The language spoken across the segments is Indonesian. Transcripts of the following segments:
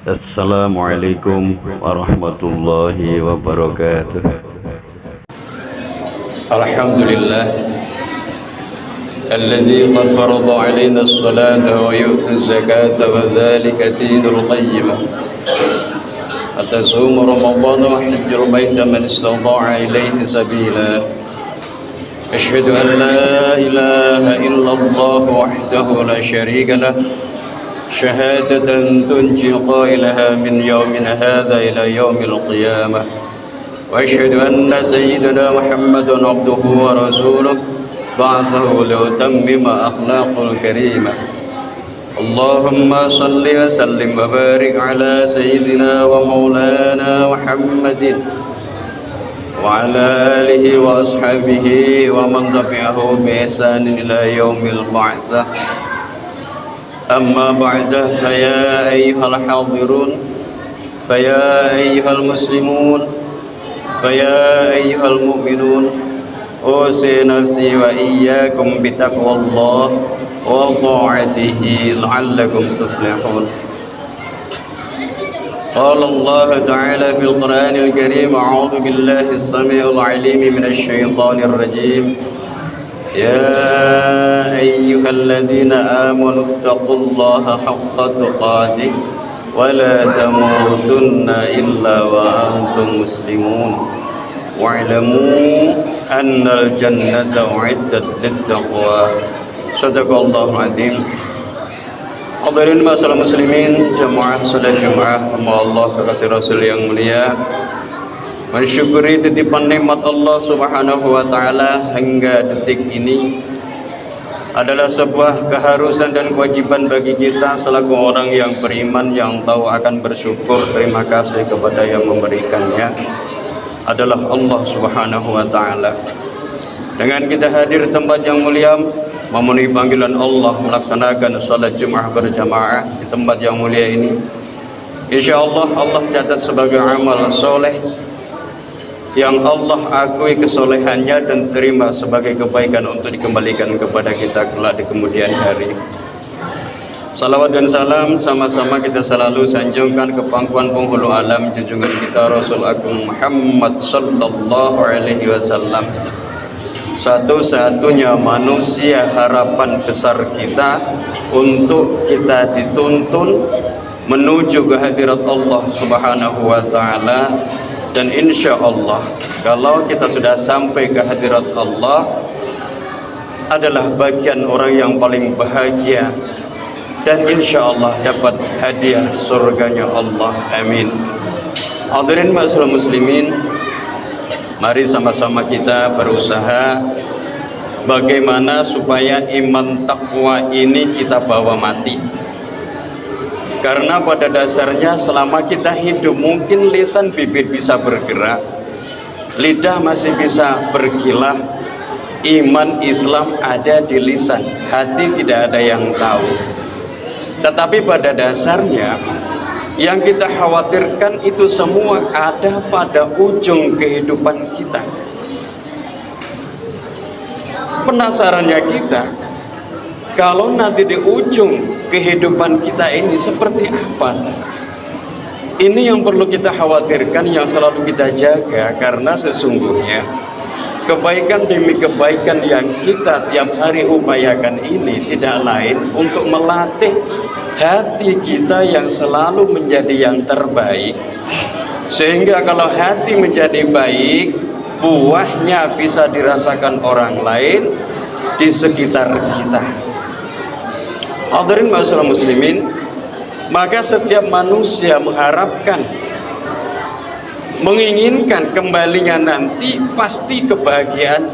Assalamualaikum warahmatullahi wabarakatuh. Alhamdulillah alladzi qad farada 'alaina as-salata wa yu'ti az-zakata wa dzalika dinul qayyimah. Atasum Ramadan wa hajjul baita man istata'a ilaihi sabila. Asyhadu an la ilaha illallah wahdahu la syarika lah. Syahadatan tunji qailaha min yaumina hadha ila yaumil qiyamah. Wa asyhadu anna sayyidana Muhammadan abduhu wa rasuluh ba'athahu liutammima akhlaqul karimah. Allahumma salli wa sallim wa barik ala sayyidina wa maulana Muhammadin wa ala alihi wa ashabihi wa man tabi'ahu bi ihsanin ila yaumil ba'tsah. Amma ba'da, faya ayyuhal hadirun, faya ayyuhal muslimun, faya ayyuhal mu'minun, usi nafsi wa iyyakum bitaqwallah wa ta'atihi la'allakum tuflihun. Qala Allah ta'ala fil Qur'anil Karim, a'udzu billahi as-sami'il 'alim minasy syaithanir rajim. Ya ayyuhalladzina amanu taqullaha haqqa tuqatih wa la tamutunna illa wa antum muslimun wa'lamu annal jannata u'iddat lit-taqwa. Shadaqallahul azim. Hadirin masyaallah muslimin, jamaah salat Jumat, Allah kekasih Rasul yang mulia, mensyukuri titipan nikmat Allah Subhanahu wa taala hingga detik ini adalah sebuah keharusan dan kewajiban bagi kita selaku orang yang beriman, yang tahu akan bersyukur terima kasih kepada yang memberikannya adalah Allah Subhanahu wa taala. Dengan kita hadir di tempat yang mulia, memenuhi panggilan Allah, melaksanakan salat Jumat berjamaah di tempat yang mulia ini, insyaallah Allah catat sebagai amal soleh yang Allah akui kesolehannya dan terima sebagai kebaikan untuk dikembalikan kepada kita kelak di kemudian hari. Salawat dan salam sama-sama kita selalu sanjungkan ke pangkuan penghulu alam, junjungan kita Rasul Agung Muhammad sallallahu alaihi wasallam, satu-satunya manusia harapan besar kita untuk kita dituntun menuju ke hadirat Allah Subhanahu wa taala. Dan insya Allah kalau kita sudah sampai ke hadirat Allah adalah bagian orang yang paling bahagia, dan insya Allah dapat hadiah surganya Allah. Amin. Hadirin masyaallah muslimin, mari sama-sama kita berusaha bagaimana supaya iman takwa ini kita bawa mati. Karena pada dasarnya selama kita hidup mungkin lisan bibir bisa bergerak, lidah masih bisa berkilah, iman Islam ada di lisan, hati tidak ada yang tahu. Tetapi pada dasarnya yang kita khawatirkan itu semua ada pada ujung kehidupan kita. Penasarannya kita, kalau nanti di ujung kehidupan kita ini seperti apa? Ini yang perlu kita khawatirkan, yang selalu kita jaga, karena sesungguhnya kebaikan demi kebaikan yang kita tiap hari upayakan ini tidak lain untuk melatih hati kita yang selalu menjadi yang terbaik, sehingga kalau hati menjadi baik, buahnya bisa dirasakan orang lain di sekitar kita. Hadirin masyaallah muslimin, maka setiap manusia mengharapkan, menginginkan kembalinya nanti pasti kebahagiaan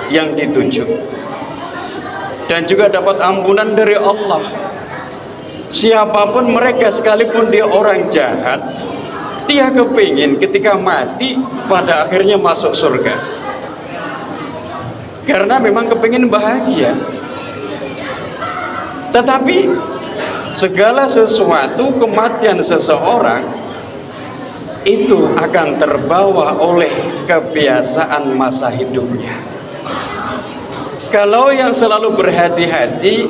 yang dituju, dan juga dapat ampunan dari Allah. Siapapun mereka, sekalipun dia orang jahat, dia kepingin ketika mati pada akhirnya masuk surga, karena memang kepingin bahagia. Tetapi segala sesuatu, kematian seseorang itu akan terbawa oleh kebiasaan masa hidupnya. Kalau yang selalu berhati-hati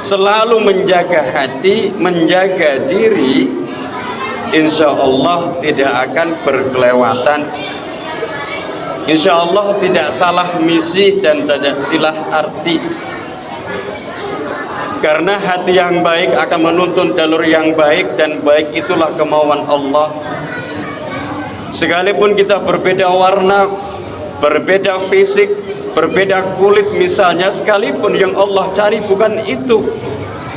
selalu menjaga hati, menjaga diri, insya Allah tidak akan berkelewatan, insya Allah tidak salah misi dan tidak salah arti. Karena hati yang baik akan menuntun jalur yang baik, dan baik itulah kemauan Allah. Sekalipun kita berbeda warna, berbeda fisik, berbeda kulit misalnya, sekalipun yang Allah cari bukan itu,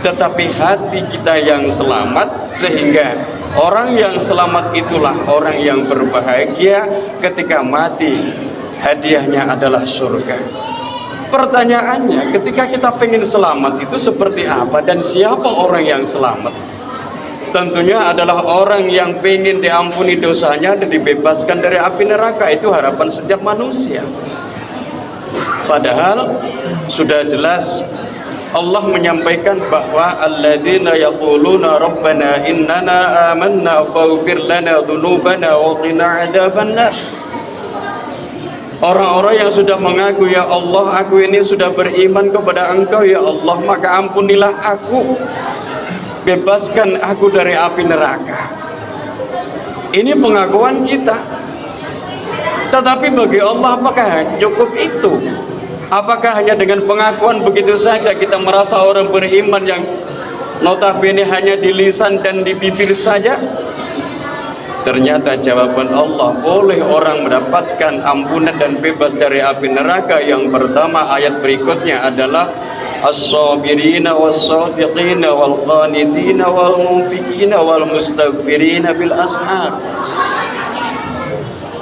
tetapi hati kita yang selamat, sehingga orang yang selamat itulah orang yang berbahagia ketika mati, hadiahnya adalah surga. Pertanyaannya, ketika kita pengen selamat itu seperti apa dan siapa orang yang selamat? Tentunya adalah orang yang pengen diampuni dosanya dan dibebaskan dari api neraka. Itu harapan setiap manusia. Padahal sudah jelas Allah menyampaikan bahwa alladzina yaquluna rabbana innana amanna faghfir lana dzunubana wa qina adzabannar. Orang-orang yang sudah mengaku, ya Allah, aku ini sudah beriman kepada Engkau, ya Allah, maka ampunilah aku, bebaskan aku dari api neraka. Ini pengakuan kita. Tetapi bagi Allah apakah cukup itu? Apakah hanya dengan pengakuan begitu saja kita merasa orang beriman yang notabene hanya di lisan dan di bibir saja? Ternyata jawaban Allah, boleh orang mendapatkan ampunan dan bebas dari api neraka. Yang pertama, ayat berikutnya adalah as-sabirina was-sadiqina wal-qanitina wal-munfikina wal-mustaghfirina bil ashar.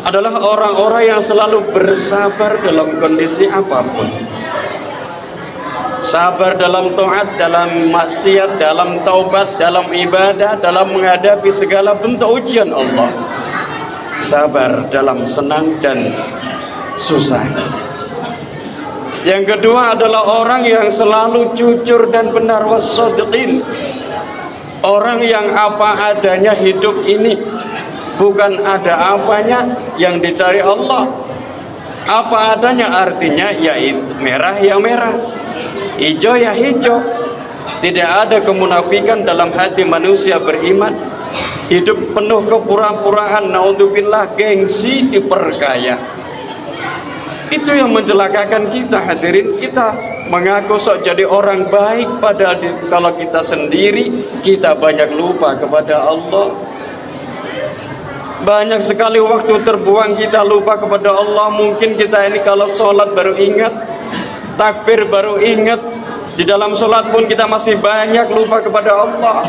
Adalah orang-orang yang selalu bersabar dalam kondisi apapun. Sabar dalam taat, dalam maksiat, dalam taubat, dalam ibadah, dalam menghadapi segala bentuk ujian Allah. Sabar dalam senang dan susah. Yang kedua adalah orang yang selalu jujur dan benar, was-shadiqin. Orang yang apa adanya hidup ini, bukan ada apanya yang dicari Allah. Apa adanya artinya yaitu merah ya merah, hijau ya hijau. Tidak ada kemunafikan dalam hati manusia beriman. Hidup penuh kepura-puraan, naudzubillah, gengsi, diperkaya. Itu yang mencelakakan kita, hadirin. Kita mengaku sok jadi orang baik, padahal kalau kita sendiri, kita banyak lupa kepada Allah. Banyak sekali waktu terbuang kita lupa kepada Allah. Mungkin kita ini kalau sholat baru ingat, takbir baru ingat, di dalam sholat pun kita masih banyak lupa kepada Allah.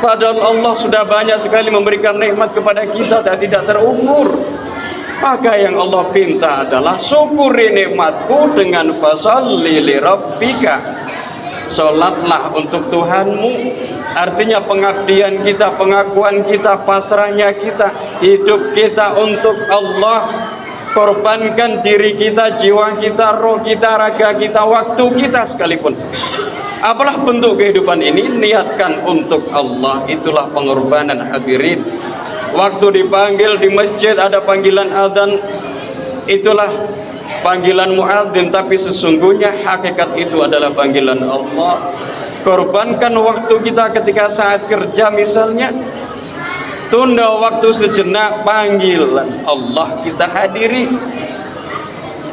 Padahal Allah sudah banyak sekali memberikan nikmat kepada kita dan tidak terukur. Maka yang Allah pinta adalah syukuri nikmatku dengan fasalli li rabbika. Sholatlah untuk Tuhanmu. Artinya pengabdian kita, pengakuan kita, pasrahnya kita, hidup kita untuk Allah. Korbankan diri kita, jiwa kita, roh kita, raga kita, waktu kita sekalipun. Apalah bentuk kehidupan ini, niatkan untuk Allah. Itulah pengorbanan, hadirin. Waktu dipanggil di masjid ada panggilan adzan, itulah panggilan muadzin, tapi sesungguhnya hakikat itu adalah panggilan Allah. Korbankan waktu kita ketika saat kerja misalnya, tunda waktu sejenak, panggilan Allah kita hadiri.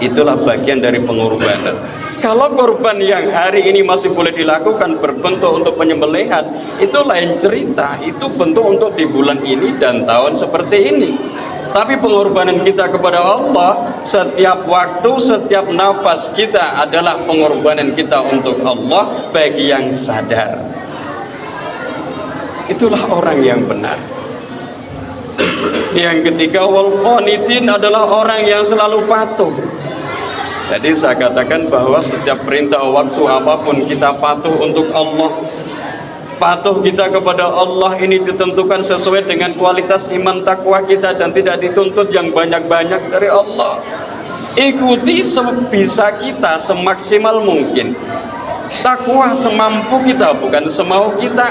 Itulah bagian dari pengorbanan. Kalau korban yang hari ini masih boleh dilakukan berbentuk untuk penyembelihan, itu lain cerita. Itu bentuk untuk di bulan ini dan tahun seperti ini. Tapi pengorbanan kita kepada Allah, setiap waktu, setiap nafas kita adalah pengorbanan kita untuk Allah bagi yang sadar. Itulah orang yang benar. Yang ketiga, wal qanitin, adalah orang yang selalu patuh. Jadi saya katakan bahwa setiap perintah waktu apapun kita patuh untuk Allah. Patuh kita kepada Allah ini ditentukan sesuai dengan kualitas iman takwa kita dan tidak dituntut yang banyak-banyak dari Allah. Ikuti sebisa kita, semaksimal mungkin. Takwa semampu kita, bukan semau kita.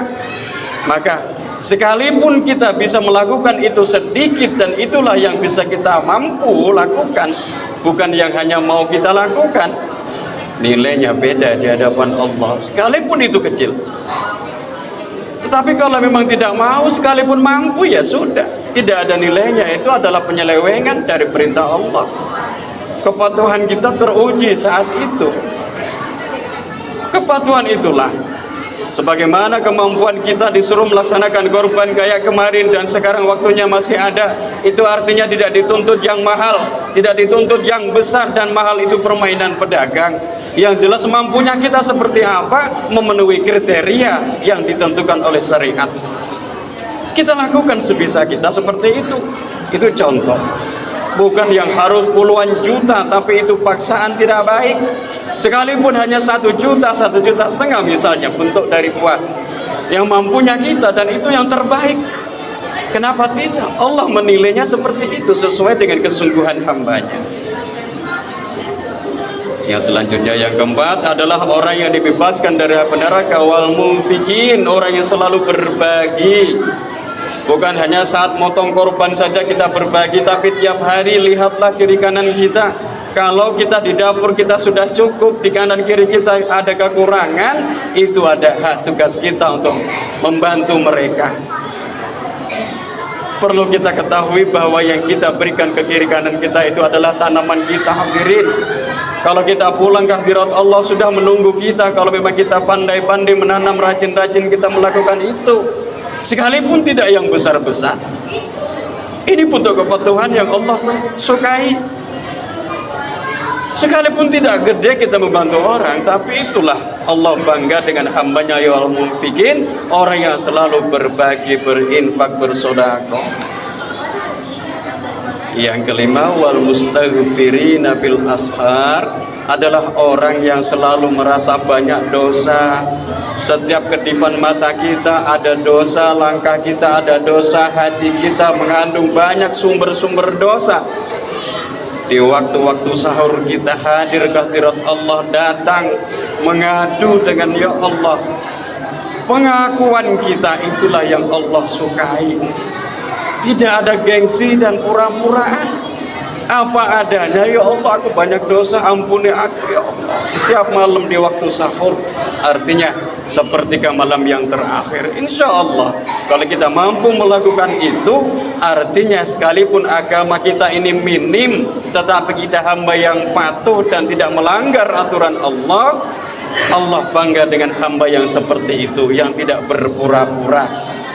Maka sekalipun kita bisa melakukan itu sedikit, dan itulah yang bisa kita mampu lakukan, bukan yang hanya mau kita lakukan. nilainya beda di hadapan Allah, sekalipun itu kecil. Tetapi kalau memang tidak mau, sekalipun mampu, ya sudah, tidak ada nilainya. Itu adalah penyelewengan dari perintah Allah. Kepatuhan kita teruji saat itu. Kepatuhan itulah sebagaimana kemampuan kita disuruh melaksanakan korban kayak kemarin dan sekarang waktunya masih ada. Itu artinya tidak dituntut yang mahal, tidak dituntut yang besar dan mahal, itu permainan pedagang. Yang jelas mampunya kita seperti apa, memenuhi kriteria yang ditentukan oleh syariat, kita lakukan sebisa kita seperti itu. Itu contoh. Bukan yang harus puluhan juta, tapi itu paksaan tidak baik. Sekalipun hanya 1 juta, 1,5 juta misalnya, bentuk dari uang yang mampunya kita, dan itu yang terbaik. Kenapa tidak? Allah menilainya seperti itu, sesuai dengan kesungguhan hambanya. Yang selanjutnya, yang keempat, adalah orang yang dibebaskan dari api neraka, wal munfikin, orang yang selalu berbagi. Bukan hanya saat motong korban saja kita berbagi, tapi tiap hari lihatlah kiri kanan kita. Kalau kita di dapur kita sudah cukup, di kanan kiri kita ada kekurangan, itu ada hak tugas kita untuk membantu mereka. Perlu kita ketahui bahwa yang kita berikan ke kiri kanan kita itu adalah tanaman kita, hadirin. Kalau kita pulang ke hadirat Allah sudah menunggu kita. Kalau memang kita pandai-pandai menanam, rajin-rajin kita melakukan itu, sekalipun tidak yang besar-besar. Ini bentuk kepatuhan yang Allah sukai. Sekalipun tidak gede kita membantu orang, tapi itulah Allah bangga dengan hambanya, ya al-munfikin, orang yang selalu berbagi, berinfak, bersedekah. Yang kelima, wal mustaghfirina bil ashar, adalah orang yang selalu merasa banyak dosa. Setiap kedipan mata kita ada dosa, langkah kita ada dosa, hati kita mengandung banyak sumber-sumber dosa. Di waktu-waktu sahur kita hadir ke hadirat Allah, datang mengadu dengan ya Allah. Pengakuan kita itulah yang Allah sukai. Tidak ada gengsi dan pura-puraan. Apa adanya, ya Allah aku banyak dosa, ampuni aku ya Allah. Setiap malam di waktu sahur, artinya sepertiga malam yang terakhir. Insya Allah kalau kita mampu melakukan itu, artinya sekalipun agama kita ini minim, tetapi kita hamba yang patuh dan tidak melanggar aturan Allah. Allah bangga dengan hamba yang seperti itu, yang tidak berpura-pura.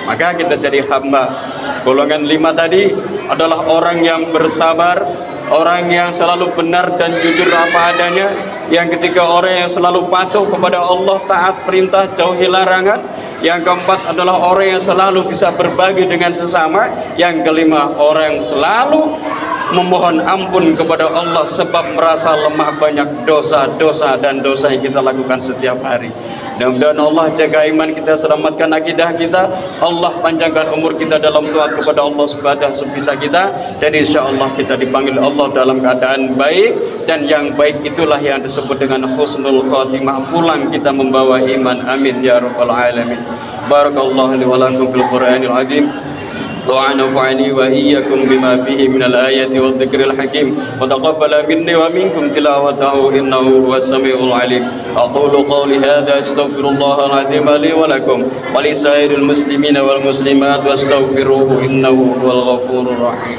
Maka kita jadi hamba. Golongan 5 tadi adalah orang yang bersabar, orang yang selalu benar dan jujur apa adanya. Yang ketiga, orang yang selalu patuh kepada Allah, taat perintah, jauhi larangan. Yang keempat adalah orang yang selalu bisa berbagi dengan sesama. Yang kelima, orang yang selalu memohon ampun kepada Allah sebab merasa lemah, banyak dosa-dosa dan dosa yang kita lakukan setiap hari. Mudah-mudahan Allah jaga iman kita, selamatkan akidah kita, Allah panjangkan umur kita dalam taat kepada Allah sebisa kita, dan insya Allah kita dipanggil Allah dalam keadaan baik, dan yang baik itulah yang disebut dengan husnul khatimah, pulang kita membawa iman. Amin ya rabbal alamin. Barakallahu li wa lakum fil Qur'anil azim, ونفعني وإياكم بما فيه من الآيات والذكر الحكيم وتقبل مني ومنكم تلاوته إنه هو السميع العليم. أقول قولي هذا أستغفر الله العظيم لي ولكم ولسائر المسلمين والمسلمات واستغفروه إنه هو الغفور الرحيم.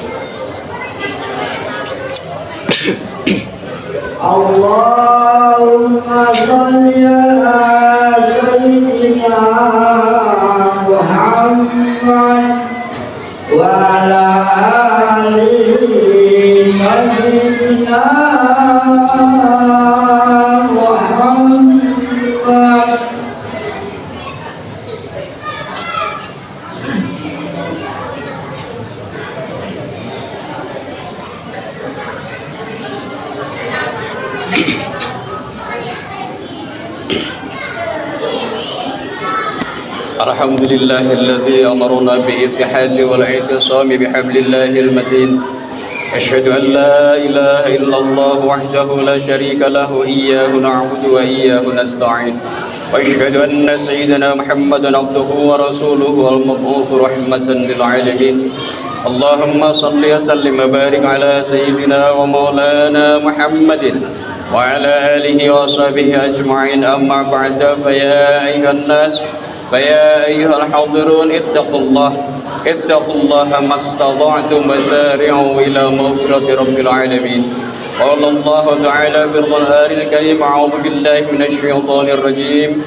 اللهم صل على سيدنا محمد وعلى آل سيدنا محمد. الحمد لله الذي أمرنا بالاتحاد والاعتصام بحبل الله المتين. أشهد أن لا إله إلا الله وحده لا شريك له إياه نعبد وإياه نستعين. وأشهد أن سيدنا محمدا عبده ورسوله المبعوث رحمة للعالمين. اللهم صل وسلم وبارك على سيدنا ومولانا محمد وعلى آله وصحبه أجمعين. أما بعد، فيا أيها الحاضرون اتقوا الله ما استطعتم وسارعوا إلى مغفرة رب العالمين. قال الله تعالى في القرآن الكريم: أعوذ بالله من الشيطان الرجيم: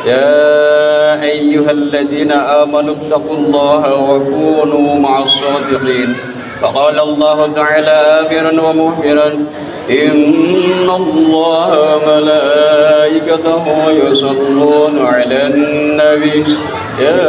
يا أيها الذين آمنوا اتقوا الله وكونوا مع الصادقين. فقال الله تعالى آمرا ومخبرا: إن الله وملائكته يصلون على النبي يا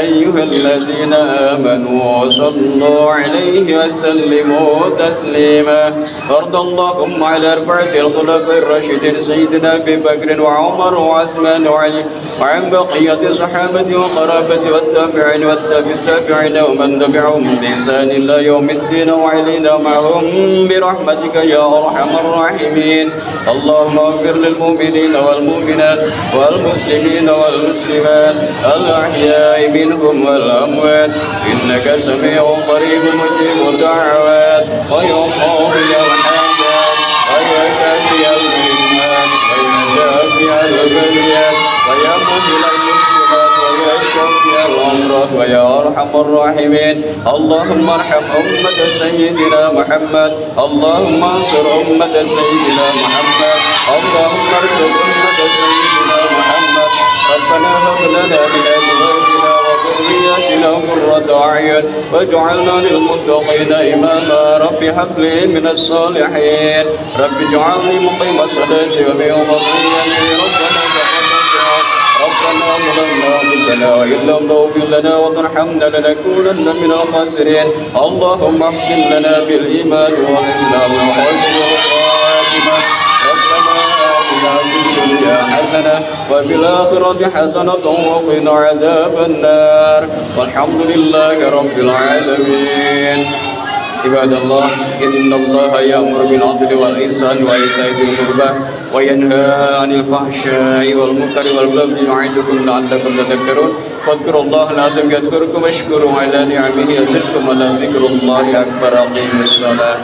أيها الذين آمنوا صلوا عليه وسلموا تسليما. وارض اللهم على أربعة الخلفاء الراشدين سيدنا أبي بكر وعمر وعثمان وعلي، وعن بقية الصحابة وقرابة والتابعين والتابعين ومن تبعهم بإحسان إلى يوم الدين، وعلينا معهم برحمتك يا أرحم الراحمين. اللهم اغفر للمؤمنين والمؤمنات والمسلمين والمسلمات الأحياء منهم والأموات، إنك سميع قريب مجيب الدعوات، ويقضي الحاجات، ويكفي المهمات، ويدافع البليات، ويمهل المشكلات، ويشفي الأمراض، ويا أرحم الراحمين. اللهم ارحم أمة سيدنا محمد، اللهم انصر أمة سيدنا محمد، اللهم ارزق أمة سيدنا محمد. ربنا هب لنا من أزواجنا وذرياتنا قرة أعين واجعلنا للمتقين إماما. رب هب لي من الصالحين، رب اجعلني مقيم الصلاة ومن ذريتي. ربنا ظلمنا أنفسنا وإن لم تغفر لنا وترحمنا لنكونن من الخاسرين. اللهم اختم لنا بالإيمان والإسلام وحسن الخاتمة. ربنا آتنا في الدنيا حسنة وفي الآخرة حسنة وقنا عذاب النار، والحمد لله رب العالمين. عباد الله، إن الله يأمر بالعدل والإحسان وإيتاء ذي القربى وينهى عن الفحشاء والمنكر والبغي يعظكم لعلكم تذكرون. فاذكروا الله العظيم يذكركم واشكروا على نعمه يزدكم ولذكر الله أكبر. أقيموا الصلاة.